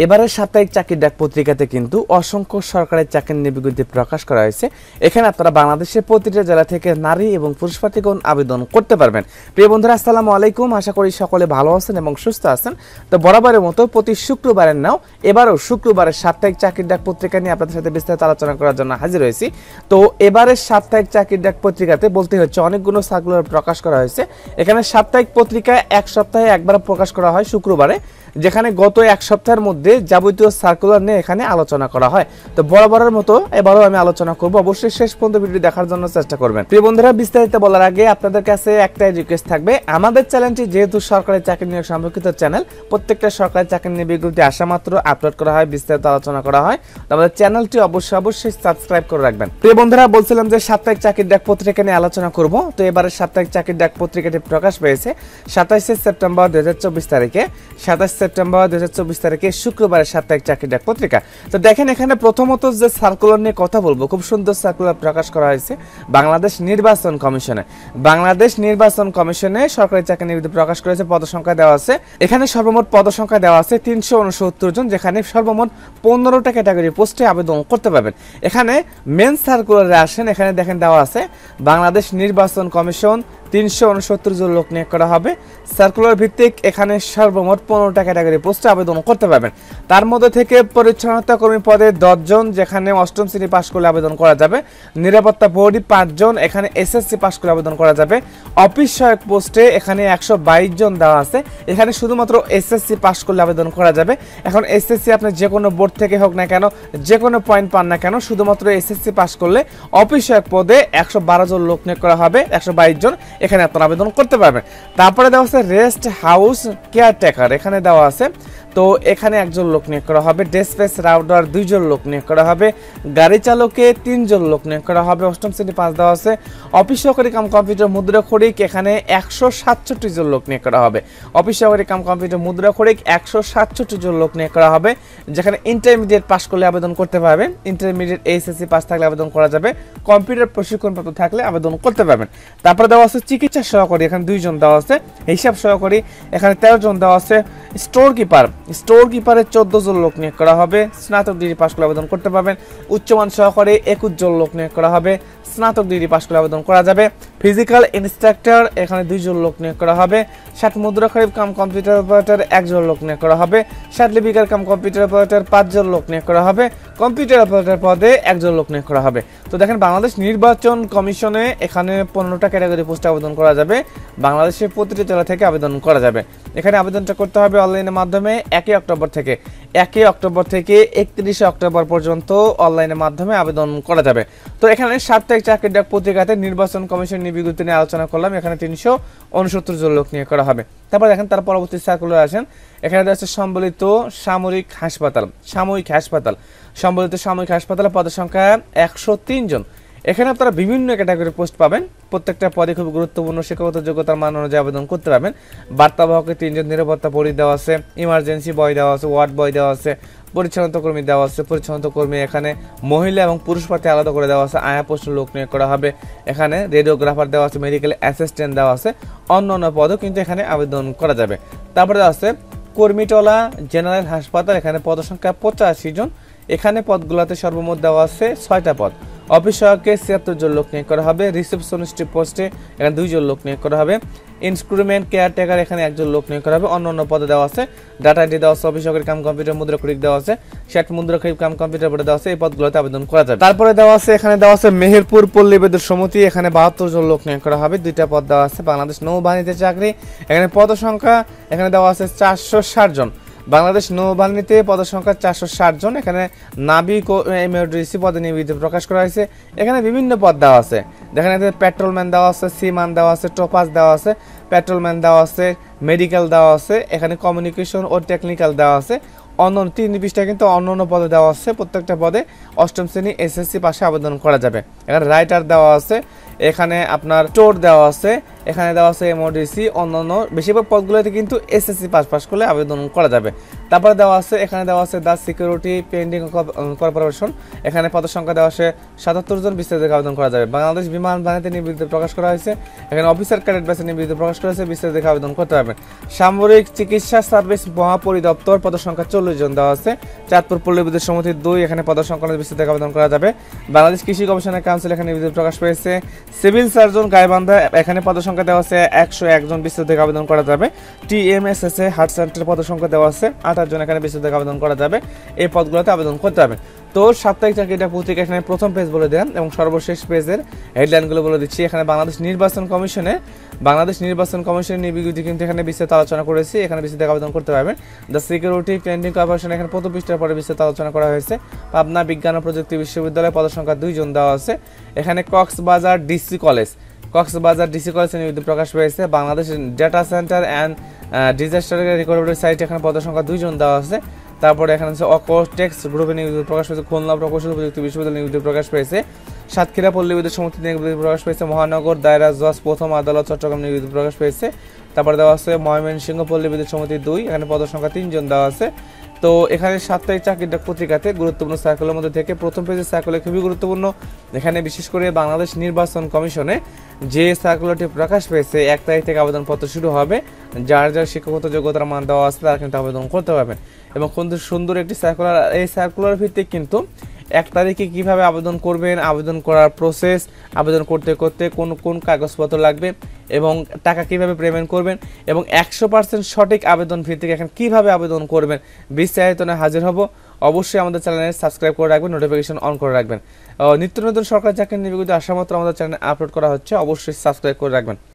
এবারের সাপ্তাহিক চাকরির ডাক পত্রিকাতে কিন্তু অসংখ্য সরকারি চাকরির নিয়োগ বিজ্ঞপ্তি প্রকাশ করা হয়েছে। এখানে আপনারা বাংলাদেশের প্রতিটা জেলা থেকে নারী এবং পুরুষ প্রার্থীগণ আবেদন করতে পারবেন। প্রিয় বন্ধুরা, আসসালামু আলাইকুম। আশা করি সকলে ভালো আছেন এবং সুস্থ আছেন। তো বরাবরের মতো প্রতি শুক্রবারের নাও এবারও শুক্রবারের সাপ্তাহিক চাকরির ডাক পত্রিকা নিয়ে আপনাদের সাথে বিস্তারিত আলোচনা করার জন্য হাজির হয়েছি। তো এবারের সাপ্তাহিক চাকরির ডাক পত্রিকাতে বলতে হচ্ছে অনেকগুলো সার্কুলার প্রকাশ করা হয়েছে। এখানে সাপ্তাহিক পত্রিকা এক সপ্তাহে একবার প্রকাশ করা হয় শুক্রবারে, যেখানে গত এক সপ্তাহের মধ্যে যাবতীয় সার্কুলার নিয়ে এখানে আলোচনা করা হয়। তো বরাবরের মতো এবারও আমি আলোচনা করব, অবশ্যই শেষ পর্যন্ত ভিডিও দেখার জন্য চেষ্টা করবেন। প্রিয় বন্ধুরা, বিস্তারিত বলার আগে আপনাদের কাছে একটাই রিকোয়েস্ট থাকবে, আমাদের চ্যানেলটি যেহেতু সরকারি চাকরি নিয়োগ সম্পর্কিত চ্যানেল, প্রত্যেকটা সরকারি চাকরি নিয়ে বিজ্ঞপ্তি আসা মাত্র আপলোড করা হয়, বিস্তারিত আলোচনা করা হয়। তো আমাদের চ্যানেলটি অবশ্যই সাবস্ক্রাইব করে রাখবেন। প্রিয় বন্ধুরা, বলছিলাম যে সাপ্তাহিক চাকরির ডাক পত্রিকা নিয়ে আলোচনা করব। তো এবারে সাপ্তাহিক চাকরির ডাক পত্রিকাটি প্রকাশ পেয়েছে 27 সেপ্টেম্বর 2024 তারিখে। 27 সেপ্টেম্বর 2024 তারিখে শুক্রবারের সাপ্তাহিক চাকরির ডাক পত্রিকা। তো দেখেন, এখানে প্রথমত যে সার্কুলার নিয়ে কথা বলবো, খুব সুন্দর সার্কুলার প্রকাশ করা হয়েছে বাংলাদেশ নির্বাচন কমিশনে। বাংলাদেশ নির্বাচন কমিশনে সরকারি চাকরি নিয়োগ প্রকাশ করেছে। পদসংখ্যা দেওয়া আছে, এখানে সর্বমোট পদসংখ্যা দেওয়া আছে 369 জন, যেখানে সর্বমোট 15টা ক্যাটাগরি পোস্টে আবেদন করতে পারবেন। এখানে মেন সার্কুলারে আসেন, এখানে দেখেন দেওয়া আছে বাংলাদেশ নির্বাচন কমিশন 369 জন লোক নিয়োগ করা হবে। সার্কুলার ভিত্তিক এখানে সর্বমোট 15টা ক্যাটাগরি পোস্টে আবেদন করতে পারবেন। তার মধ্যে থেকে পরিচ্ছন্নতা কর্মী পদে 10 জন, যেখানে 8ম শ্রেণী পাশ করলে আবেদন করা যাবে। নিরাপত্তা প্রহরী 5 জন, এখানে এসএসসি পাশ করলে আবেদন করা যাবে। অফিস সহায়ক পোস্টে এখানে 122 জন দেওয়া আছে, এখানে শুধুমাত্র এসএসসি পাশ করলে আবেদন করা যাবে। এখন এসএসসি আপনি যে কোনো বোর্ড থেকে হোক না কেন, যে কোনো পয়েন্ট পান না কেন, শুধুমাত্র এসএসসি পাশ করলে অফিস সহায়ক পদে 112 জন লোক নিয়োগ করা হবে, 122 জন এখানে আপনারা আবেদন করতে পারবেন। তারপরে দেওয়া আছে রেস্ট হাউস কেয়ারটেকার, এখানে দেওয়া আছে। তো এখানে 1 জন লোক নিয়োগ করা হবে। ডেসপ্যাচ রাউটার 2 জন লোক নিয়োগ করা হবে। গাড়ি চালকে 3 জন লোক নিয়োগ করা হবে। 8ম শ্রেণী পাস দেওয়া আছে। অফিস সহকারী কাম কম্পিউটার মুদ্রা খড়িক, এখানে 167 জন লোক নিয়োগ করা হবে। অফিস সহকারী কাম কম্পিউটার মুদ্রা খড়িক 167 জন লোক নিয়োগ করা হবে, যেখানে ইন্টারমিডিয়েট পাস করলে আবেদন করতে পারবেন। ইন্টারমিডিয়েট এইচএসসি পাস থাকলে আবেদন করা যাবে। কম্পিউটার প্রশিক্ষণপ্রাপ্ত থাকলে আবেদন করতে পারবেন। তারপরে দেওয়া আছে চিকিৎসা সহকারী, এখানে 2 জন দেওয়া আছে। হিসাব সহকারী এখানে 13 জন দেওয়া আছে। স্টোর কিপারে 14 জন লোক নিয়োগ করা হবে। স্নাতক ডিগ্রি পাস করলে আবেদন করতে পারবেন। উচ্চমান সহকারী 21 জন লোক নিয়োগ করা হবে, স্নাতক ডিগ্রি পাস করলে আবেদন করা যাবে। ফিজিক্যাল ইনস্ট্রাক্টর এখানে 2 জন লোক নিয়োগ করা হবে। 60 মুদ্রা খরিফ কাম কম্পিউটার অপারেটর 1 জন লোক নিয়োগ করা হবে। 60 লিপিকার কাম কম্পিউটার অপারেটর 5 জন লোক নিয়োগ করা হবে। কম্পিউটার অপারেটর পদে 1 জন লোক নিয়োগ করা হবে। তো দেখেন, বাংলাদেশ নির্বাচন কমিশনে এখানে 15টা ক্যাটাগরি পোস্টে আবেদন করা যাবে। বাংলাদেশের প্রতিটি জেলা থেকে আবেদন করা যাবে। এখানে আবেদনটা করতে হবে অনলাইনের মাধ্যমে 1 অক্টোবর থেকে 31 অক্টোবর পর্যন্ত অনলাইনের মাধ্যমে আবেদন করা যাবে। তো এখানে সাপ্তাহিক চাকরির ডাক পত্রিকাতে নির্বাচন কমিশন বিজ্ঞপ্তি নিয়ে আলোচনা করলাম। এখানে 369 জন লোক নিয়োগ করা হবে। তারপর দেখেন, তার পরবর্তী সার্কুলার আসেন, এখানে আছে সম্বলিত সামরিক হাসপাতাল সম্বলিত সামরিক হাসপাতালের পদের সংখ্যা 103 জন। এখানে আপনারা বিভিন্ন ক্যাটাগরি পোস্ট পাবেন। প্রত্যেকটা পদে খুব গুরুত্বপূর্ণ শিক্ষাগত যোগ্যতার মান অনুযায়ী আবেদন করতে পারবেন। বার্তাবাহকের 3 জন, নিরাপত্তা প্রহরী দেওয়া আছে, ইমার্জেন্সি বয় দেওয়া আছে, ওয়ার্ড বয় দেওয়া আছে, পরিচ্ছন্নতা কর্মী দেওয়া আছে। পরিচ্ছন্নতা কর্মী এখানে মহিলা এবং পুরুষ প্রার্থী আলাদা করে দেওয়া আছে। আয়া পোস্ট লোক নিয়োগ করা হবে। এখানে রেডিওগ্রাফার দেওয়া আছে, মেডিকেল অ্যাসিস্ট্যান্ট দেওয়া আছে। অন্যান্য পদও কিন্তু এখানে আবেদন করা যাবে। তারপরে আছে কর্মীটলা জেনারেল হাসপাতাল, এখানে পদসংখ্যা 85 জন। এখানে পদগুলোতে সর্বমোট দেওয়া আছে 6টা পদ। অফিস সহায়কে 76 জন লোক নিয়োগ করা হবে। রিসেপশনিস্ট পোস্টে এখানে 2 জন লোক নিয়োগ করা হবে। ইনস্ট্রুমেন্ট কেয়ারটেকার এখানে 1 জন লোক নিয়োগ করা হবে। অন্যান্য পদে দেওয়া আছে ডাটা এন্ট্রি দেওয়া আছে। অফিস সহকারী কাম কম্পিউটার মুদ্রা খরিক দেওয়া আছে। 60 মুদ্রা খরিক কাম কম্পিউটার বোর্ডে দেওয়া আছে। এই পদগুলোতে আবেদন করা যাবে। তারপরে দেওয়া আছে, এখানে দেওয়া আছে মেহেরপুর পল্লী বিদ্যুৎ সমিতি, এখানে 72 জন লোক নিয়োগ করা হবে। 2টা পদ দেওয়া আছে। বাংলাদেশ নৌবাহিনীতে চাকরি, এখানে পদ সংখ্যা এখানে দেওয়া আছে 460 জন। বাংলাদেশ নৌবাহিনীতে পদের সংখ্যা 460 জন। এখানে নাবিক ও এমএডিসি পদে নিয়োগ প্রকাশ করা হয়েছে। এখানে বিভিন্ন পদ দেওয়া আছে। দেখেন, এখানে পেট্রোলম্যান দেওয়া আছে, সিমান দেওয়া আছে, টোপাস দেওয়া আছে, পেট্রোলম্যান দেওয়া আছে, মেডিকেল দেওয়া আছে, এখানে কমিউনিকেশন ও টেকনিক্যাল দেওয়া আছে। অন্যান্য 3 পৃষ্ঠা কিন্তু অন্যান্য পদে দেওয়া আছে। প্রত্যেকটা পদে 8ম শ্রেণী এসএসসি পাশে আবেদন করা যাবে। এখানে রাইটার দেওয়া আছে, এখানে আপনার স্টোর দেওয়া আছে, এখানে দেওয়া আছে এমওডিসি, অন্যান্য বেশিরভাগ পদগুলোতে কিন্তু এসএসসি পাস করলে আবেদন করা যাবে। তারপরে দেওয়া আছে এখানে দেওয়া আছে দ্য সিকিউরিটি পেন্ডিং কর্পোরেশন, এখানে পদের সংখ্যা দেওয়া আছে 77 জন, বিস্তারিত আবেদন করা যাবে। বাংলাদেশ বিমান বাহিনীতে নিবৃত্তি প্রকাশ করা হয়েছে, এখানে অফিসার ক্যাডেট ব্যাচে নিবৃত্তি প্রকাশ করা হয়েছে, বিস্তারিত আবেদন করতে পারবেন। সামরিক চিকিৎসা সার্ভিস মহাপরিদপ্তর, পদের সংখ্যা 40 জন দেওয়া আছে। চাঁদপুর পল্লী বিদ্যুৎ সমিতি 2, এখানে পদের সংখ্যা বিস্তারিত আবেদন করা যাবে। বাংলাদেশ কৃষি গবেষণা কাউন্সিল, এখানে নিবৃত্তি প্রকাশ পেয়েছে। সিভিল সার্জন গাইবান্ধা, এখানে পদের সংখ্যা দেওয়া আছে 101 জন, বিস্তারিত আবেদন করা যাবে। টিএমএসএস হার্ট সেন্টার, পদের সংখ্যা দেওয়া আছে 28 জন, এখানে বিস্তারিত আবেদন করা যাবে। এই পদগুলোতে আবেদন করতে হবে। তো সাপ্তাহিক চাকরিটা পত্রিকা এখানে প্রথম পেজ বলে দিলাম এবং সর্বশেষ পেজের হেডলাইনগুলো বলে দিচ্ছি। এখানে বাংলাদেশ নির্বাচন কমিশনের নিবিড় কিন্তু এখানে বিস্তারিত আলোচনা করেছি, এখানে বিস্তারিত আবেদন করতে পারবেন। দ্য সিকিউরিটি পেন্ডিং কর্পোরেশন, এখানে প্রথম পৃষ্ঠার পরে বিস্তারিত আলোচনা করা হয়েছে। পাবনা বিজ্ঞান ও প্রযুক্তি বিশ্ববিদ্যালয়, পদের সংখ্যা 2 জন দেওয়া আছে। এখানে কক্সবাজার ডিসি কলেজে নিবৃত্তি প্রকাশ পেয়েছে। Bangladesh data centre and disaster recovery site, এখানে পদের সংখ্যা 2 জন দেওয়া আছে। তারপরে এখানে হচ্ছে অকোটেক্স গ্রুপে নিবৃত্তি প্রকাশ পেয়েছে। খুলনা প্রকৌশল প্রযুক্তি বিশ্ববিদ্যালয় নিবৃত্তি প্রকাশ পেয়েছে। সাতক্ষীরা পল্লী বিদ্যুৎ সমিতি নিবৃত্তি প্রকাশ পেয়েছে। মহানগর দায়রা জজ প্রথম আদালত চট্টগ্রাম নিবৃত্তি প্রকাশ পেয়েছে। তারপরে দেওয়া আছে ময়মনসিংহ পল্লী বিদ্যুৎ সমিতি 2, এখানে পদের সংখ্যা 3 জন দেওয়া আছে। তো এখানে সাপ্তাহিক চাকরিটা পত্রিকাতে গুরুত্বপূর্ণ সার্কুলের মধ্যে থেকে প্রথম পেজের সার্কুলার খুবই গুরুত্বপূর্ণ। এখানে বিশেষ করে বাংলাদেশ নির্বাচন কমিশনে যে সার্কুলারটি প্রকাশ পেয়েছে 1 তারিখ থেকে আবেদনপত্র শুরু হবে। যার শিক্ষাগত যোগ্যতার মান দেওয়া আছে তারা কিন্তু আবেদন করতে পারবেন এবং সুন্দর একটি সার্কুলার। এই সার্কুলার ভিত্তিক কিন্তু 1 তারিখে কিভাবে আবেদন করবেন, আবেদন করার প্রসেস, আবেদন করতে কোন কাগজপত্র লাগবে এবং টাকা কিভাবে পেমেন্ট করবেন এবং 100% সঠিক আবেদন ভিত্তিক এখন কিভাবে আবেদন করবেন বিস্তারিত হাজির হব। অবশ্যই আমাদের চ্যানেলে সাবস্ক্রাইব করে রাখবেন, নোটিফিকেশন অন করে রাখবেন। নিত্য নতুন সরকারি চাকরি নিয়োগ আসা মাত্র আমাদের চ্যানেলে আপলোড করা হচ্ছে, অবশ্যই সাবস্ক্রাইব করে রাখবেন।